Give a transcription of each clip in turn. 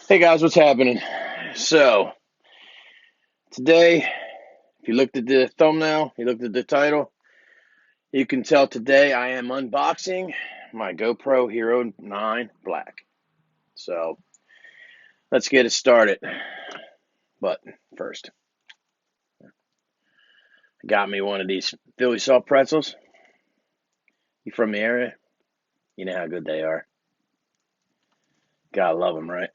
Hey guys, what's happening? So, today, if you looked at the thumbnail, you looked at the title, you can tell today I am unboxing my GoPro Hero 9 Black. So, let's get it started. But first, I got me one of these Philly soft pretzels. You from the area? You know how good they are. Gotta love them, right?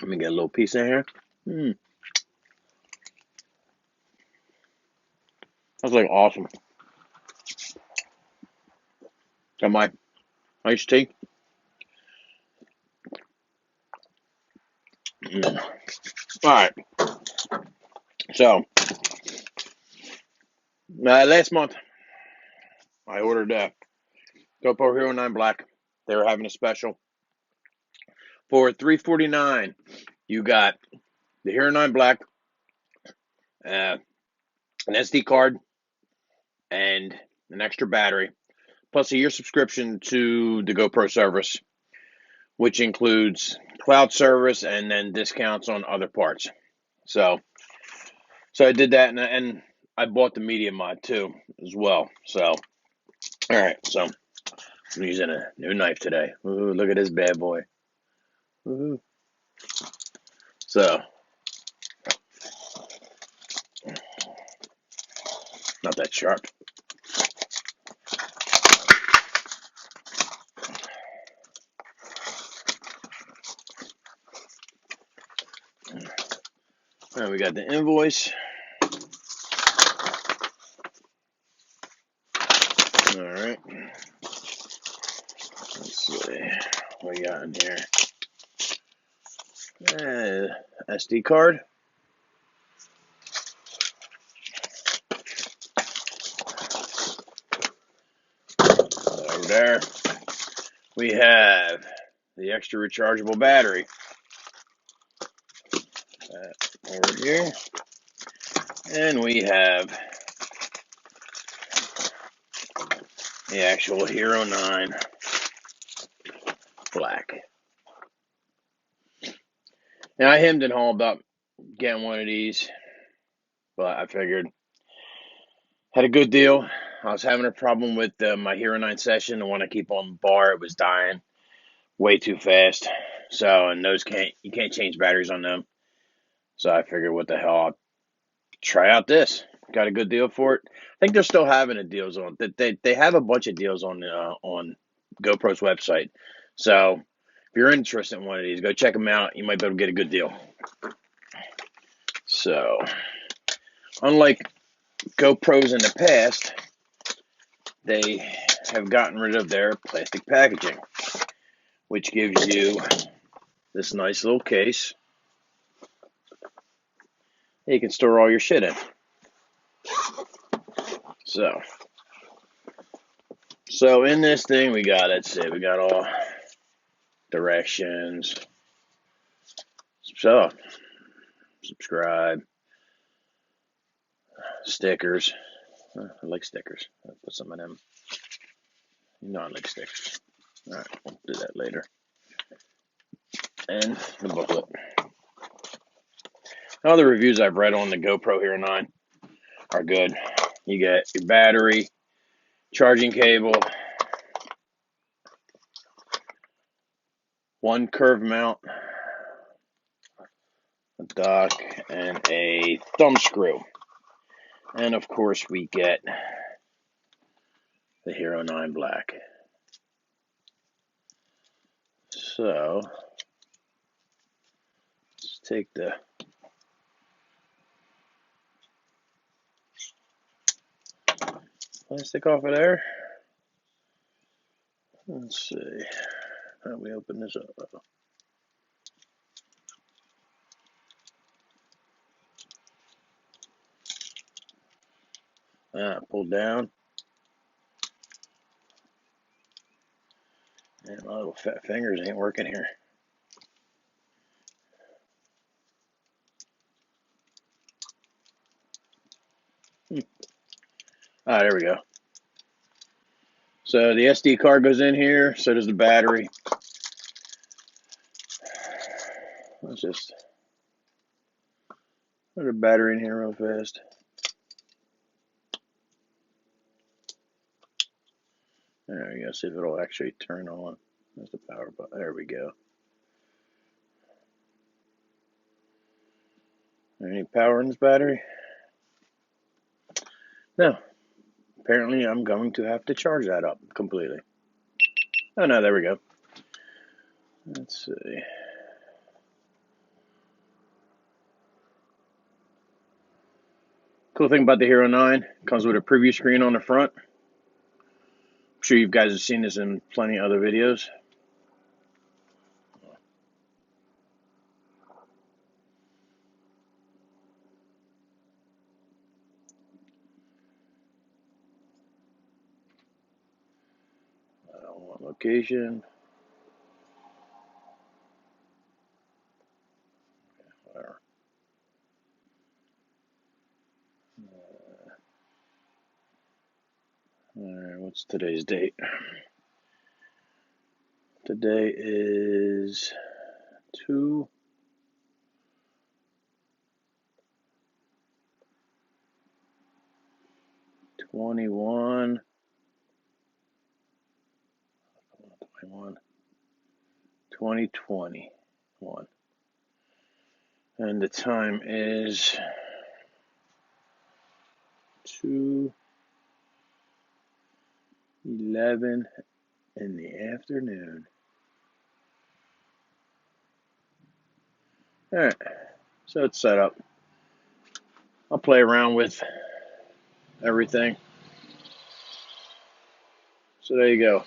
Let me get a little piece in here. That's like awesome. Got my iced tea. Alright, so last month I ordered GoPro Hero 9 Black. They were having a special for $349. You got the Hero 9 Black, an SD card, and an extra battery, plus a year subscription to the GoPro service, which includes cloud service and then discounts on other parts. So I did that, and I bought the media mod too as well. So, all right, so I'm using a new knife today. Ooh, look at this bad boy. Ooh. So, not that sharp. All right, we got the invoice. All right. Let's see what we got in here. SD card. Over there. We have the extra rechargeable battery. Over here. And we have the actual Hero 9 Black. Now, I hemmed and hawed up getting one of these, but I figured had a good deal. I was having a problem with my Hero 9 Session, the one I keep on bar. It was dying way too fast. So, and those you can't change batteries on them. So I figured, what the hell, I'll try out this. Got a good deal for it. I think they're still having a deals on. They have a bunch of deals on GoPro's website. So if you're interested in one of these, go check them out. You might be able to get a good deal. So, unlike GoPros in the past, they have gotten rid of their plastic packaging, which gives you this nice little case you can store all your shit in. So in this thing we got, let's see, we got all directions. So, subscribe, stickers. I like stickers. I'll put some of them. You know I like stickers. All right, we'll do that later. And the booklet. All the reviews I've read on the GoPro Hero 9 are good. You get your battery, charging cable, one curve mount, a dock, and a thumb screw. And of course we get the Hero 9 Black. So let's take the plastic off of there. Let's see how we open this up. Pull down. And my little fat fingers ain't working here. Ah, there we go. So the SD card goes in here, so does the battery. let's just put a battery in here real fast. There we go. See if it'll actually turn on. There's the power button. There we go. Any power in this battery? No. Apparently, I'm going to have to charge that up completely. Oh, no, there we go. Let's see. Cool thing about the Hero 9, comes with a preview screen on the front. I'm sure you guys have seen this in plenty of other videos. Location. Alright, what's today's date? Today is 2/21. 2021. And the time is 2:11 in the afternoon. Alright, so it's set up. I'll play around with everything. So there you go.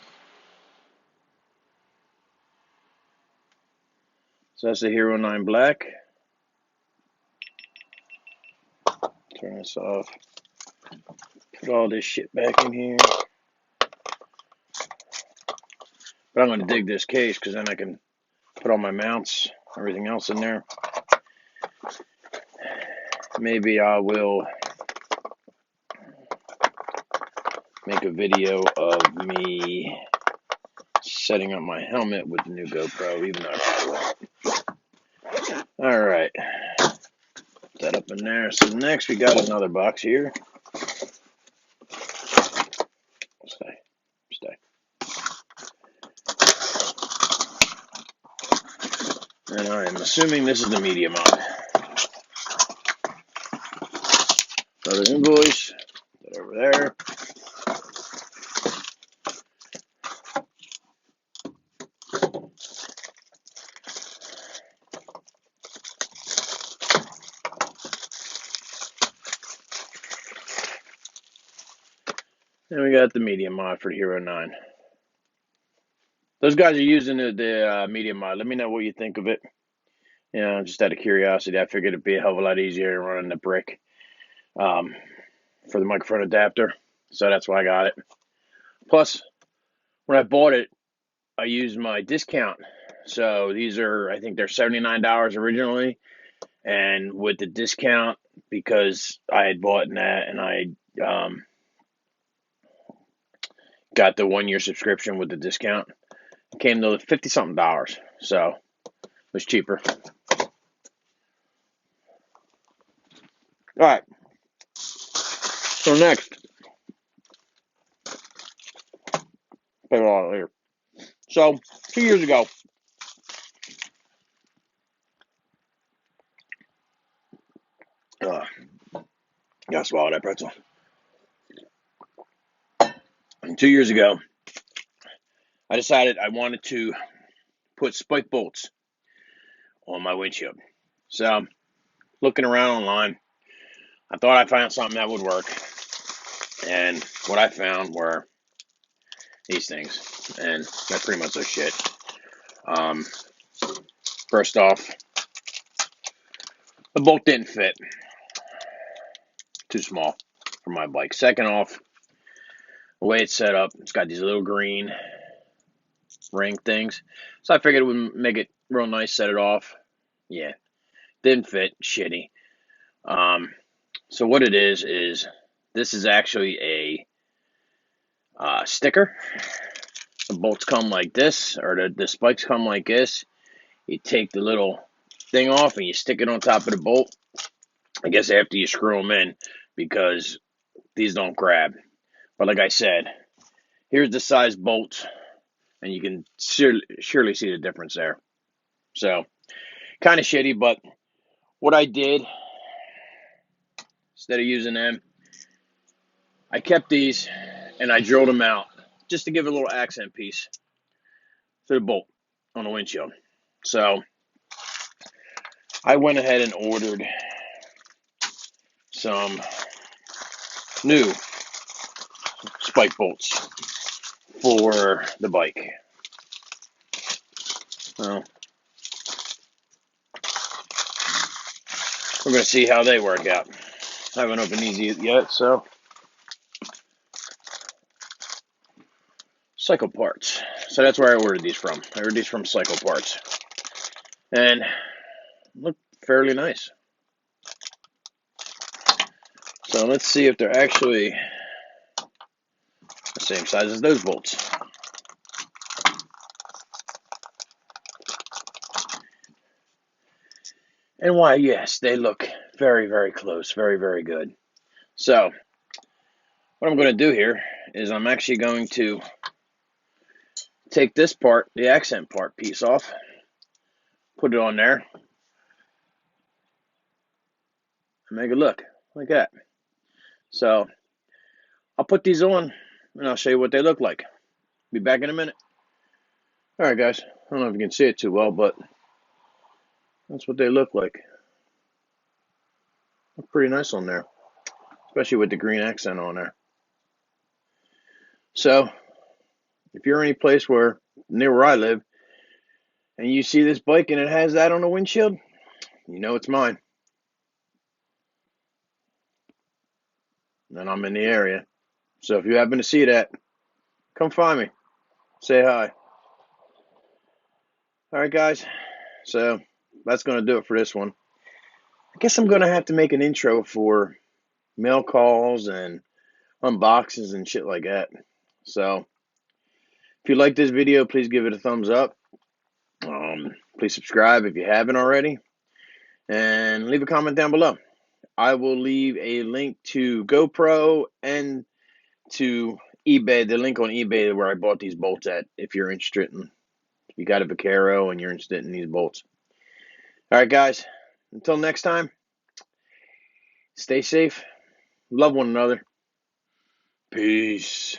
So that's the Hero 9 Black. Turn this off. Put all this shit back in here. But I'm going to dig this case because then I can put all my mounts, everything else in there. Maybe I will make a video of me setting up my helmet with the new GoPro, even though I probably won't. Alright. Put that up in there. So next we got another box here. Stay. And I am assuming this is the media mod. Another invoice. Put that over there. And we got the media mod for Hero 9. Those guys are using the media mod. Let me know what you think of it. You know, just out of curiosity, I figured it'd be a hell of a lot easier running the brick for the microphone adapter. So that's why I got it. Plus, when I bought it, I used my discount. So these are, I think they're $79 originally. And with the discount, because I had bought that and I got the 1 year subscription with the discount, it came to $50-something. So it was cheaper. All right. So next, put it all here. So 2 years ago, gotta swallow that pretzel. And 2 years ago, I decided I wanted to put spike bolts on my windshield. So looking around online, I thought I found something that would work. And what I found were these things, and they're pretty much their shit. First off, the bolt didn't fit. Too small for my bike. Second off, the way it's set up, it's got these little green ring things. So I figured it would make it real nice, set it off. Yeah, didn't fit. Shitty. So what it is this is actually a sticker. The bolts come like this, or the spikes come like this. You take the little thing off and you stick it on top of the bolt. I guess after you screw them in, because these don't grab. But like I said, here's the size bolts, and you can surely see the difference there. So, kind of shitty, but what I did, instead of using them, I kept these and I drilled them out just to give it a little accent piece to the bolt on the windshield. So, I went ahead and ordered some new spike bolts for the bike. Well, we're going to see how they work out. I haven't opened these yet, so. Cycle Parts. So that's where I ordered these from. I ordered these from Cycle Parts. And look fairly nice. So let's see if they're actually the same size as those bolts. And why, yes, they look very, very close. Very, very good. So what I'm going to do here is I'm actually going to take this part, the accent part piece off, put it on there, and make it look like that. So I'll put these on and I'll show you what they look like. Be back in a minute. Alright guys, I don't know if you can see it too well, but that's what they look like. Look pretty nice on there, especially with the green accent on there. So if you're any place near where I live, and you see this bike and it has that on the windshield, you know it's mine. And I'm in the area. So if you happen to see that, come find me. Say hi. Alright guys, so that's going to do it for this one. I guess I'm going to have to make an intro for mail calls and unboxings and shit like that. So if you like this video, please give it a thumbs up. Please subscribe if you haven't already. And leave a comment down below. I will leave a link to GoPro and to eBay, the link on eBay where I bought these bolts at, if you're interested in, if you got a Vaquero and you're interested in these bolts. Alright guys, until next time, stay safe, love one another, peace.